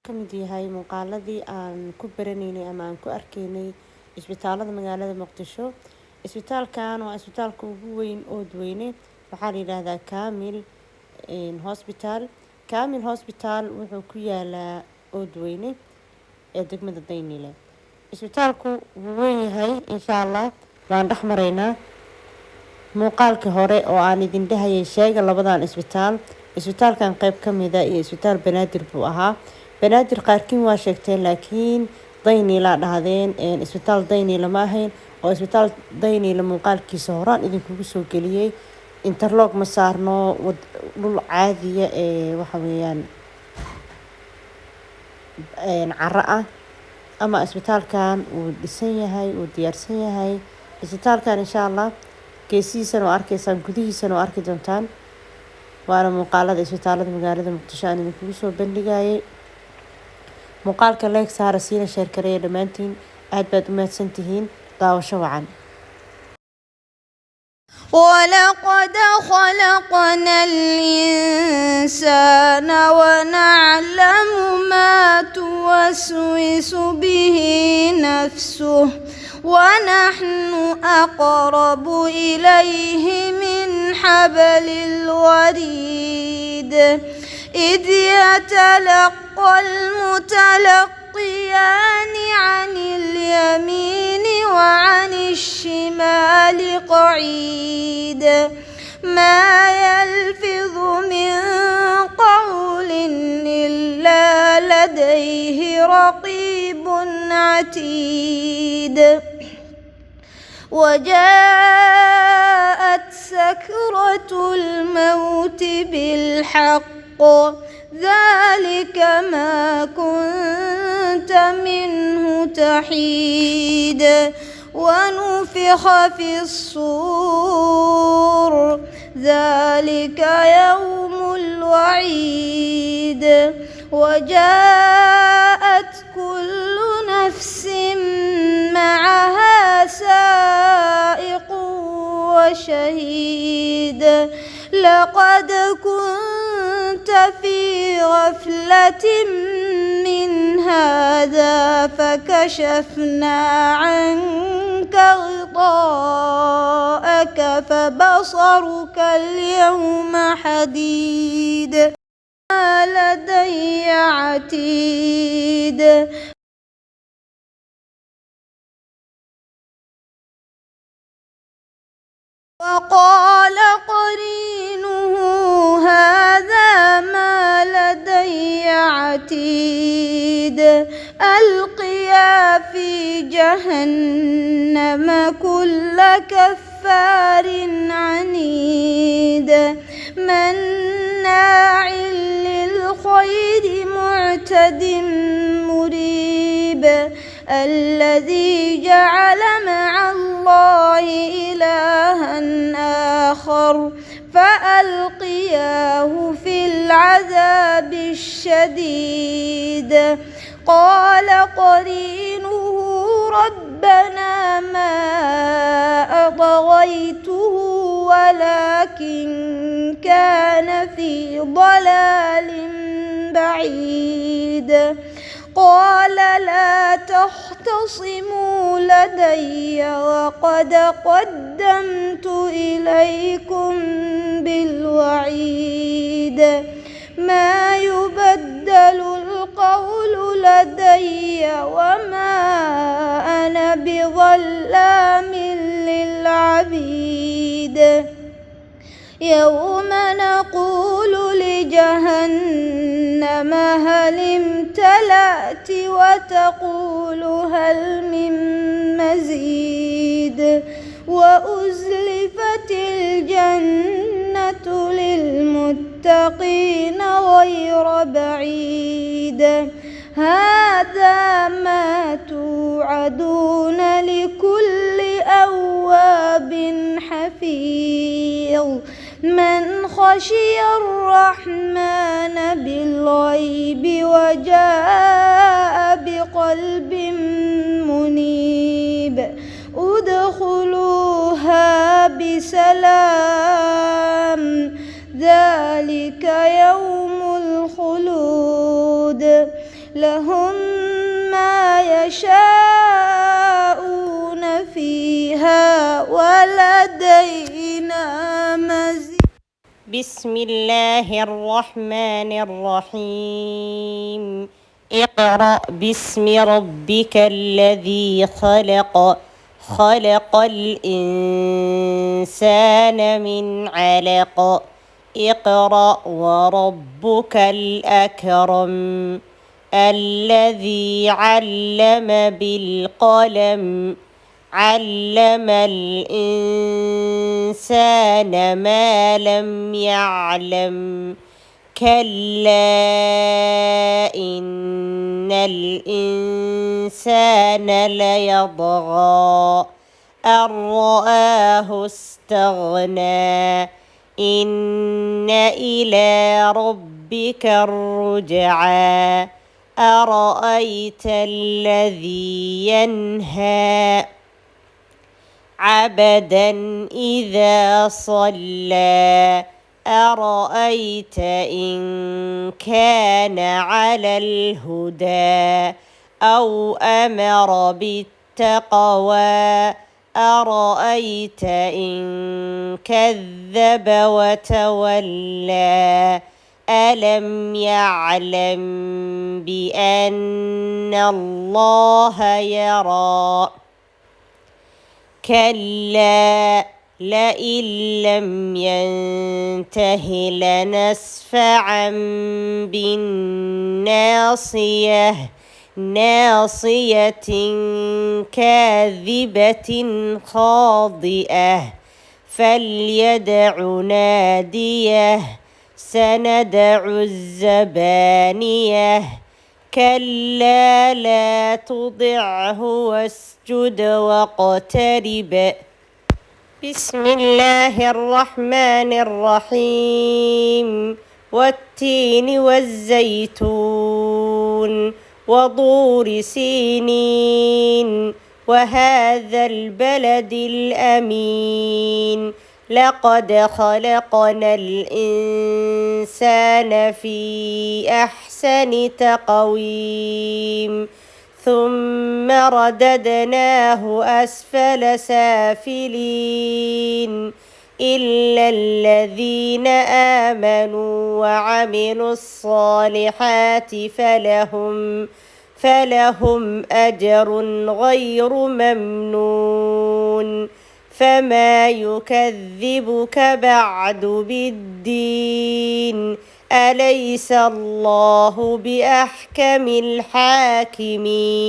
kamid yahay muuqaaladii aan ku baranaynay ama aan ku arkaynay isbitaalada magaalada Muqdisho. Isbitaalkan waa isbitaalka ugu weyn Oodweyne, waxaa la yiraahdaa Kaamil Hospital. Kaamil Hospital wuxuu ku yaalaa Oodweyne ee degmada Daynile. Isbitaalku wuu weyn yahay, insha Allah waan dhex maraynaa. Muuqaalka hore oo aan idin dhahayay sheega labadan isbitaalkan qayb ka mid ah iyo isbitaal Banaadir buu ahaa. Banaadir qaarkiin waa sheegteen laakiin Daynile dhahdeen isbitaal Daynile ma ahayn oo isbitaal Daynile muuqaalkiisa horaan idinkugu soo geliyay. Interlock ma saarno, dhul caadiya waxa weeyaan carro ah. Ama isbitaalkan uu dhisan yahay, uu diyaarsan yahay. Isbitaalkan insha Allah geesihiisana oo arkaysaan, gudihiisana oo arki doontaan. waana muuqaalada isbitaalada magaalada Muqdisho aan idinkugu soo bandhigayay. muuqaalka like saara, siina share kareeya dhammaantiin. aad baad u mahadsantihiin. daawasho wacan. ولقد خلقنا الإنسان ونعلم ما توسوس به نفسه ونحن أقرب إليه من حبل الوريد إذ يتلقى المتلقيان عن اليمين وعن الشمال قعيد ما يلفظ من قول إلا لديه رقيب عتيد وجاءت سكرة الموت بالحق ذلك ما كنت منه تحيد ونفخ في الصور ذلك يوم الوعيد وجاءت كل نفس معها سائق وشهيد لقد كنت في غفلة من هذا فكشفنا عنك غطاءك فبصرك اليوم حديد ما لدي عتيد وقال قرينه هذا ما لدي عتيد ألقيا في جهنم كل كفار عنيد مناع للخير معتد مريب الذي جعل مع الله إلها آخر فألقياه في العذاب الشديد قال قرينه ربنا ما أطغيته ولكن كان في ضلال بعيد قال لا تختصموا لدي وقد قدمت إليكم بالوعيد ما يبدل القول لدي وما أنا بظلام للعبيد يوم نقول لجهنم هل امتلأت وتقول هل من مزيد وأزلفت الجنة للمتقين غير بعيد هذا ما توعدون لكل أواب حفيظ من خشي الرحمن بالغيب وجاء بقلب منيب ادخلوها بسلام ذلك يوم الخلود لهم ما يشاءون فيها ولدينا مزيد. بسم الله الرحمن الرحيم. اقرأ باسم ربك الذي خلق، خلق الإنسان من علق. اقرأ وربك الأكرم الذي علم بالقلم، علم الإنسان ما لم يعلم. كلا إن الإنسان ليطغى أن رآه استغنى. إن إلى ربك الرجعى. أرأيت الذي ينهى عبدا إذا صلى. أرأيت إن كان على الهدى أو أمر بالتقوى. أرأيت إن كذب وتولى. ألم يعلم بأن الله يرى. كلا لئن لم ينته لنسفعا بالناصية، ناصية كاذبة خاطئة. فليدع ناديه سندع الزبانية. كلا لا تطعه واسجد واقترب. بسم الله الرحمن الرحيم. والتين والزيتون وطور سينين وهذا البلد الأمين. لقد خلقنا الإنسان في أحسن تقويم ثم رددناه أسفل سافلين إلا الذين آمنوا وعملوا الصالحات فلهم أجر غير ممنون. فما يكذبك بعد بالدين. أليس الله بأحكم الحاكمين.